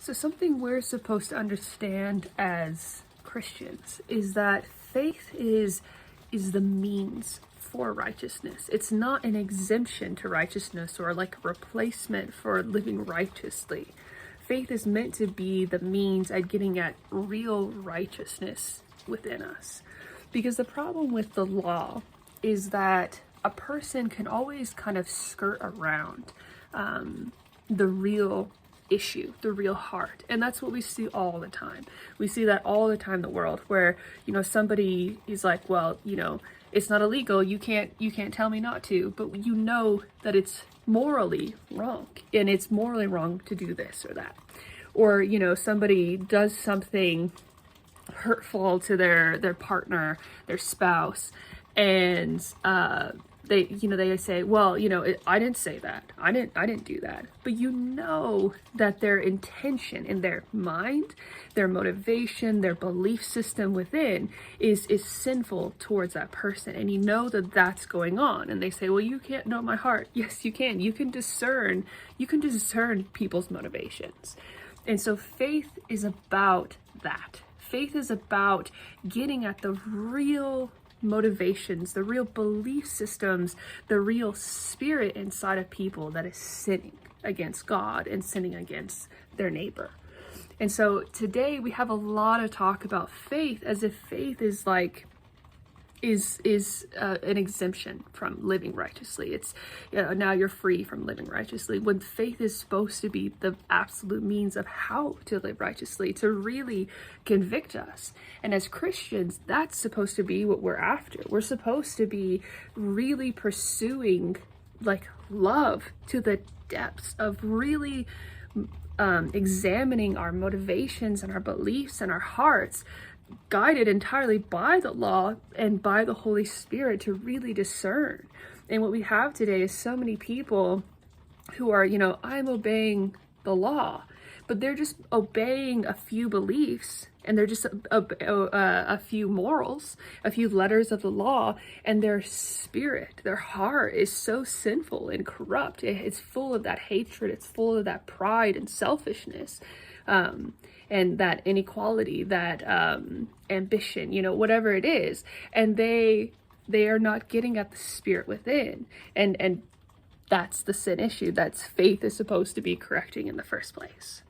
So something we're supposed to understand as Christians is that faith is the means for righteousness. It's not an exemption to righteousness or like a replacement for living righteously. Faith is meant to be the means at getting at real righteousness within us. Because the problem with the law is that a person can always kind of skirt around the real issue, the real heart. And that's what we see all the time. We see that all the time in the world where, somebody is like, well, it's not illegal. You can't tell me not to, but you know that it's morally wrong, and it's morally wrong to do this or that. Or, somebody does something hurtful to their partner, their spouse, and they say, well, I didn't say that. I didn't do that. But that their intention in their mind, their motivation, their belief system within is sinful towards that person. And that that's going on. And they say, well, you can't know my heart. Yes, you can. You can discern people's motivations. And so faith is about that. Faith is about getting at the real motivations, the real belief systems, the real spirit inside of people that is sinning against God and sinning against their neighbor. And so today we have a lot of talk about faith as if faith is an exemption from living righteously. It's now you're free from living righteously, when faith is supposed to be the absolute means of how to live righteously, to really convict us. And as Christians, that's supposed to be what we're after. We're supposed to be really pursuing love to the depths of really examining our motivations and our beliefs and our hearts, guided entirely by the law and by the Holy Spirit to really discern. And what we have today is so many people who are, I'm obeying the law, but they're just obeying a few beliefs, and they're just a few morals, a few letters of the law, and their spirit, their heart is so sinful and corrupt. It's full of that hatred. It's full of that pride and selfishness. And that inequality, that ambition, whatever it is. And they are not getting at the spirit within. And that's the sin issue that faith is supposed to be correcting in the first place.